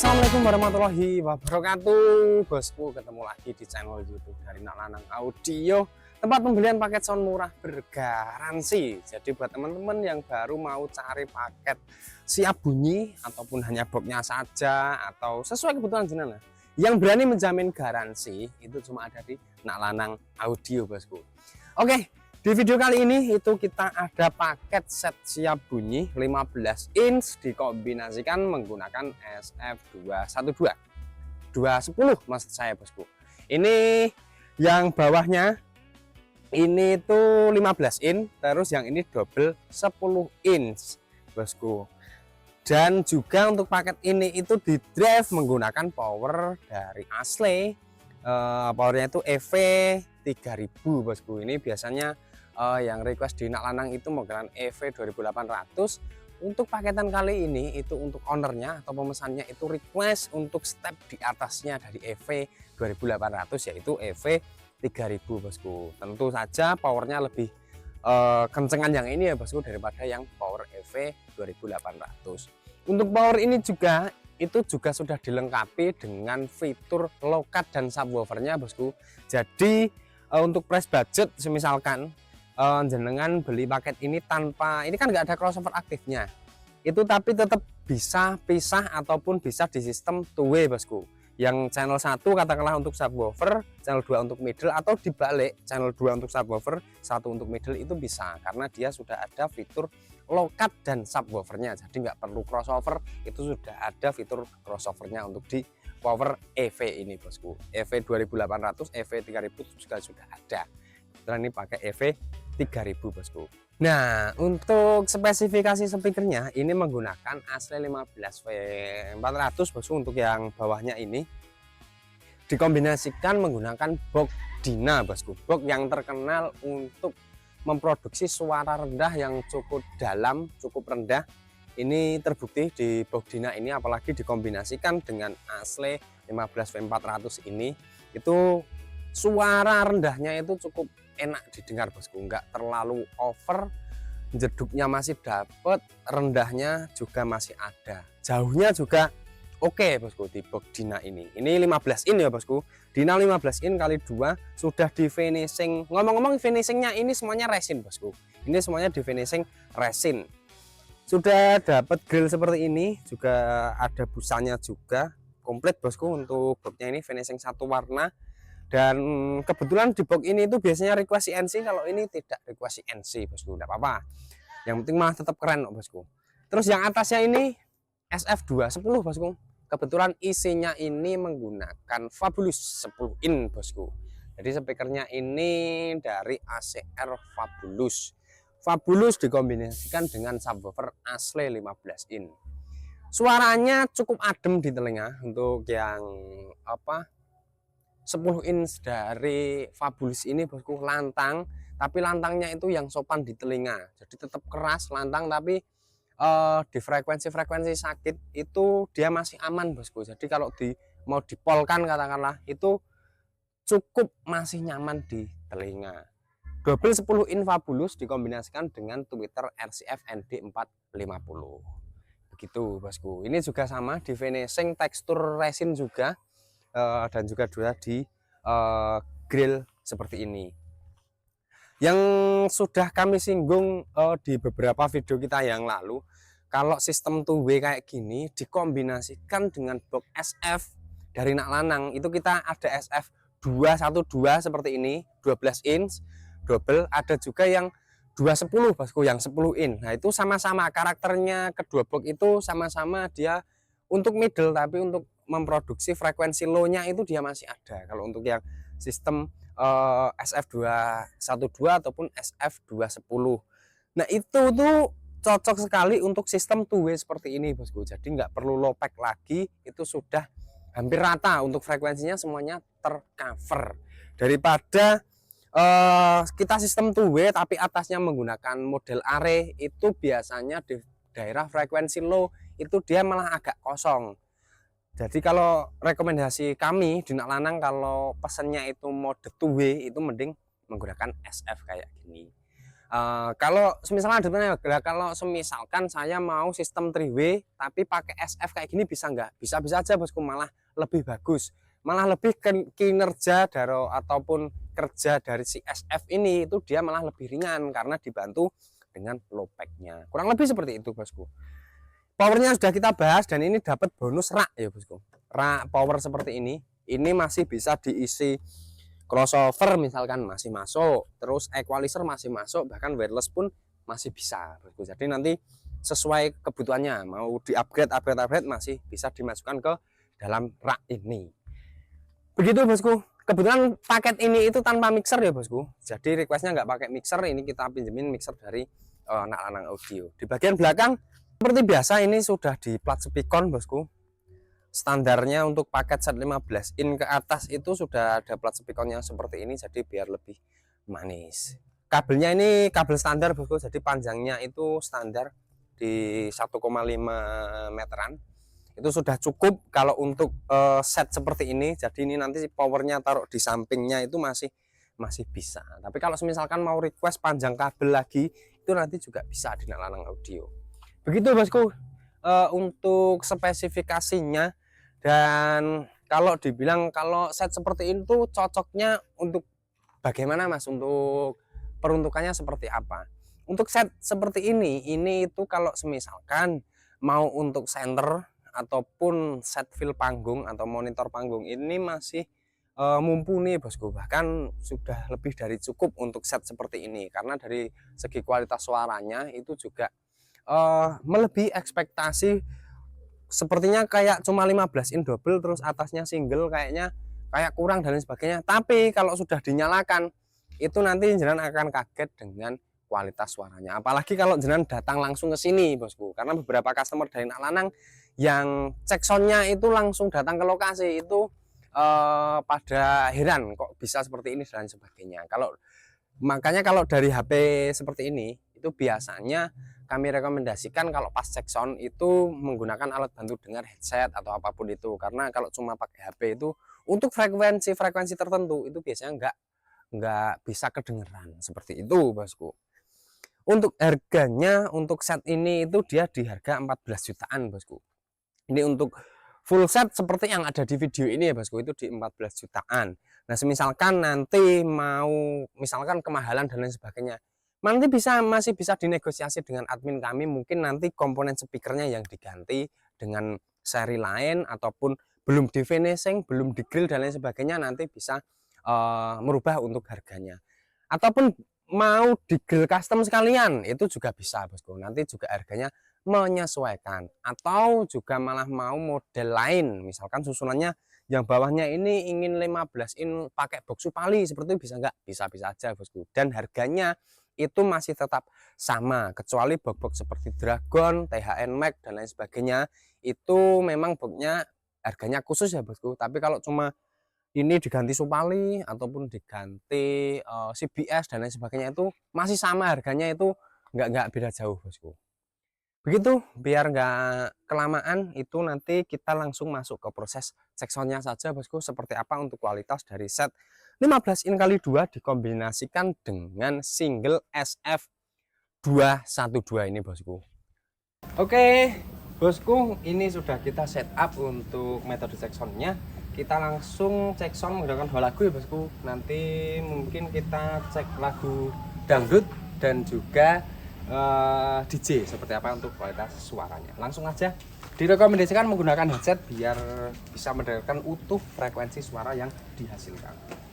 Assalamualaikum warahmatullahi wabarakatuh, bosku. Ketemu lagi di channel YouTube dari Nak Lanang Audio, tempat pembelian paket sound murah bergaransi. Jadi buat teman-teman yang baru mau cari paket siap bunyi ataupun hanya boxnya saja atau sesuai kebutuhan jenengan, yang berani menjamin garansi, itu cuma ada di Nak Lanang Audio, bosku. Oke, di video kali ini itu kita ada paket set siap bunyi 15 inch dikombinasikan menggunakan SF212 210 maksud saya, bosku. Ini yang bawahnya ini tuh 15 inch, terus yang ini double 10 inch, bosku. Dan juga untuk paket ini itu di drive menggunakan power dari Asle. Powernya itu EV 3000, bosku. Ini biasanya yang request di Nak Lanang itu menggunakan EV 2800. Untuk paketan kali ini itu untuk ownernya atau pemesannya itu request untuk step di atasnya dari EV 2800, yaitu EV 3000, bosku. Tentu saja powernya lebih kencengan yang ini ya, bosku, daripada yang power EV 2800. Untuk power ini juga itu juga sudah dilengkapi dengan fitur low cut dan subwoofernya, bosku. Jadi untuk price budget semisalkan jenengan beli paket ini tanpa, ini kan nggak ada crossover aktifnya itu, tapi tetap bisa pisah ataupun bisa di sistem two way, bosku. Yang channel 1 katakanlah untuk subwoofer, channel 2 untuk middle, atau dibalik, channel 2 untuk subwoofer, 1 untuk middle, itu bisa karena dia sudah ada fitur low cut dan subwoofernya. Jadi nggak perlu crossover, itu sudah ada fitur crossovernya untuk di power EV ini, bosku. EV 2800, EV 3000 juga sudah ada. Setelah ini pakai EV 3000, bosku. Nah, untuk spesifikasi speakernya ini menggunakan Asle 15W400, bosku. Untuk yang bawahnya ini dikombinasikan menggunakan box Dina, bosku. Box yang terkenal untuk memproduksi suara rendah yang cukup dalam, cukup rendah. Ini terbukti di box Dina ini, apalagi dikombinasikan dengan Asle 15W400 ini, itu suara rendahnya itu cukup enak didengar, bosku. Enggak terlalu over, jeduknya masih dapet, rendahnya juga masih ada, jauhnya juga oke, bosku. Di box Dina ini 15 in ya, bosku. Dina 15 in kali 2 sudah di finishing. Ngomong-ngomong, finishingnya ini semuanya resin, bosku. Ini semuanya di finishing resin. Sudah dapat grill seperti ini, juga ada busanya juga komplit, bosku. Untuk boxnya ini finishing satu warna. Dan kebetulan di box ini itu biasanya request CNC, kalau ini tidak request CNC, bosku. Tidak apa-apa, yang penting malah tetap keren, bosku. Terus yang atasnya ini SF210, bosku. Kebetulan isinya ini menggunakan Fabulous 10 in, bosku. Jadi speakernya ini dari ACR Fabulous. Fabulous dikombinasikan dengan subwoofer Asle 15 in. Suaranya cukup adem di telinga untuk yang 10 inch dari Fabulous ini, bosku. Lantang, tapi lantangnya itu yang sopan di telinga. Jadi tetap keras, lantang, tapi di frekuensi sakit itu dia masih aman, bosku. Jadi kalau mau dipolkan katakanlah, itu cukup masih nyaman di telinga. Double 10 in Fabulous dikombinasikan dengan tweeter RCF ND450. Begitu, bosku. Ini juga sama di finishing tekstur resin juga. Dan juga dua di grill seperti ini, yang sudah kami singgung di beberapa video kita yang lalu. Kalau sistem two way kayak gini dikombinasikan dengan box SF dari Nak Lanang, itu kita ada SF212 seperti ini, 12 inch double. Ada juga yang 210, bosku, yang 10 in. Nah, itu sama-sama karakternya, kedua box itu sama-sama dia untuk middle, tapi untuk memproduksi frekuensi low-nya itu dia masih ada. Kalau untuk yang sistem SF212 ataupun SF210, nah itu tuh cocok sekali untuk sistem two way seperti ini, bosku. Jadi nggak perlu low pack lagi, itu sudah hampir rata untuk frekuensinya, semuanya tercover. Daripada kita sistem two way tapi atasnya menggunakan model array, itu biasanya di daerah frekuensi low itu dia malah agak kosong. Jadi kalau rekomendasi kami di Nak Lanang, kalau pesannya itu mode two way, itu mending menggunakan SF kayak gini. Kalau misalnya ada tanya, kalau semisalkan saya mau sistem 3W tapi pakai SF kayak gini bisa nggak? Bisa-bisa aja bosku, malah lebih bagus. Malah lebih kinerja ataupun kerja dari si SF ini itu dia malah lebih ringan karena dibantu dengan low pack-nya. Kurang lebih seperti itu bosku. Powernya sudah kita bahas dan ini dapat bonus rak ya bosku. Rak power seperti ini masih bisa diisi crossover misalkan masih masuk, terus equalizer masih masuk, bahkan wireless pun masih bisa bosku. Jadi nanti sesuai kebutuhannya, mau di upgrade masih bisa dimasukkan ke dalam rak ini. Begitu bosku. Kebetulan paket ini itu tanpa mixer ya bosku. Jadi requestnya nggak pakai mixer, ini kita pinjemin mixer dari Nak Lanang Audio. Di bagian belakang seperti biasa ini sudah di plat spikon bosku. Standarnya untuk paket set 15 in ke atas itu sudah ada plat spikonnya seperti ini, jadi biar lebih manis. Kabelnya ini kabel standar bosku, jadi panjangnya itu standar di 1,5 meteran. Itu sudah cukup kalau untuk set seperti ini. Jadi ini nanti powernya taruh di sampingnya itu masih bisa. Tapi kalau misalkan mau request panjang kabel lagi itu nanti juga bisa di Nak Lanang Audio. Begitu bosku untuk spesifikasinya. Dan kalau dibilang kalau set seperti itu cocoknya untuk bagaimana mas, untuk peruntukannya seperti apa? Untuk set seperti ini itu kalau semisalkan mau untuk center ataupun set fill panggung atau monitor panggung ini masih mumpuni bosku, bahkan sudah lebih dari cukup untuk set seperti ini karena dari segi kualitas suaranya itu juga melebihi ekspektasi. Sepertinya kayak cuma 15 in double terus atasnya single, kayaknya kayak kurang dan lain sebagainya. Tapi kalau sudah dinyalakan itu nanti jenengan akan kaget dengan kualitas suaranya. Apalagi kalau jenengan datang langsung ke sini bosku, karena beberapa customer dari Nak Lanang yang cek soundnya itu langsung datang ke lokasi itu pada heran kok bisa seperti ini dan lain sebagainya. Makanya kalau dari HP seperti ini itu biasanya kami rekomendasikan kalau pas cek sound itu menggunakan alat bantu dengar headset atau apapun itu, karena kalau cuma pakai HP itu untuk frekuensi tertentu itu biasanya nggak bisa kedengeran seperti itu bosku. Untuk harganya untuk set ini itu dia di harga 14 jutaan bosku. Ini untuk full set seperti yang ada di video ini ya bosku, itu di 14 jutaan. Nah semisalkan nanti mau misalkan kemahalan dan lain sebagainya, nanti masih bisa dinegosiasi dengan admin kami, mungkin nanti komponen speakernya yang diganti dengan seri lain ataupun belum di finishing, belum di grill dan lain sebagainya, nanti bisa merubah untuk harganya. Ataupun mau di grill custom sekalian itu juga bisa bosku, nanti juga harganya menyesuaikan. Atau juga malah mau model lain, misalkan susunannya yang bawahnya ini ingin 15 in pakai box supali seperti itu bisa nggak? Bisa-bisa aja bosku, dan harganya itu masih tetap sama, kecuali box-box seperti Dragon, THN Max dan lain sebagainya itu memang boxnya harganya khusus ya bosku. Tapi kalau cuma ini diganti supali ataupun diganti CBS dan lain sebagainya itu masih sama harganya, itu nggak beda jauh bosku. Begitu, biar nggak kelamaan itu nanti kita langsung masuk ke proses cek soundnya saja bosku, seperti apa untuk kualitas dari set 15 in kali 2 dikombinasikan dengan single SF212 ini bosku. Oke bosku, ini sudah kita setup untuk metode cek soundnya. Kita langsung cek sound menggunakan 2 lagu ya bosku. Nanti mungkin kita cek lagu dangdut dan juga DJ seperti apa untuk kualitas suaranya. Langsung aja, direkomendasikan menggunakan headset biar bisa mendengarkan utuh frekuensi suara yang dihasilkan.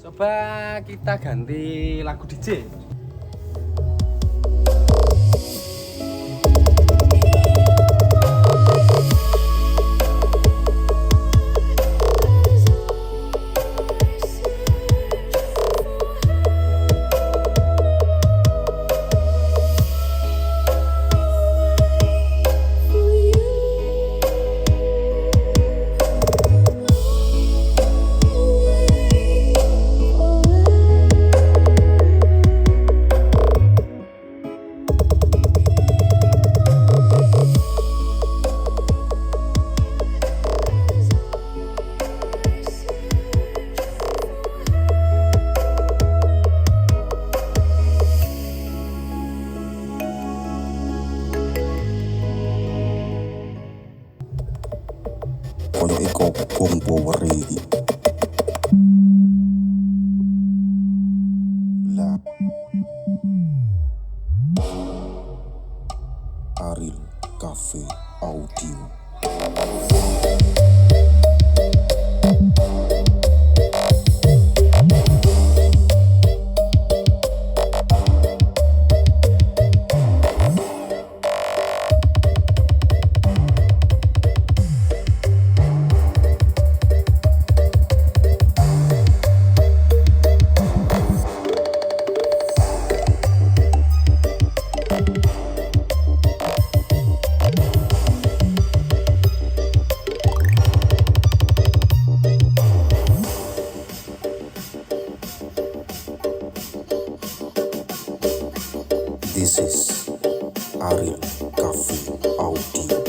Coba kita ganti lagu DJ. Koyo iko bumbu weri La Aril Cafe Audio. This is Aril Cafe Audio.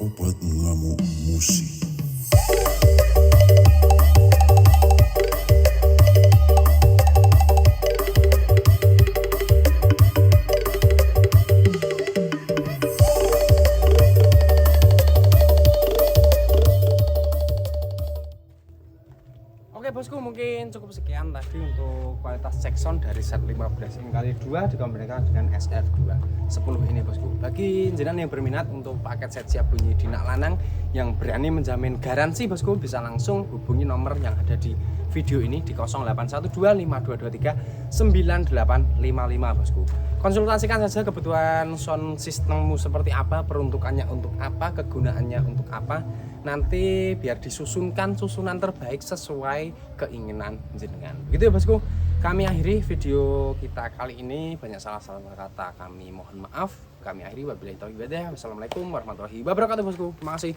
Obat mengamuk musik. Oke bosku, mungkin cukup sekian tadi untuk kualitas check sound dari set 15 kali 2 dikombinasikan dengan SF2 10 ini bosku. Bagi jenengan yang berminat untuk paket set siap bunyi di Nak Lanang yang berani menjamin garansi bosku, bisa langsung hubungi nomor yang ada di video ini di 081252239855 bosku. Konsultasikan saja kebutuhan sound sistemmu seperti apa, peruntukannya untuk apa, kegunaannya untuk apa. Nanti biar disusunkan susunan terbaik sesuai keinginan jenengan. Begitu ya bosku. Kami akhiri video kita kali ini. Banyak salah-salah kata, kami mohon maaf. Kami akhiri wabillahi taufiq wal hidayah. Wassalamualaikum warahmatullahi wabarakatuh bosku. Terima kasih.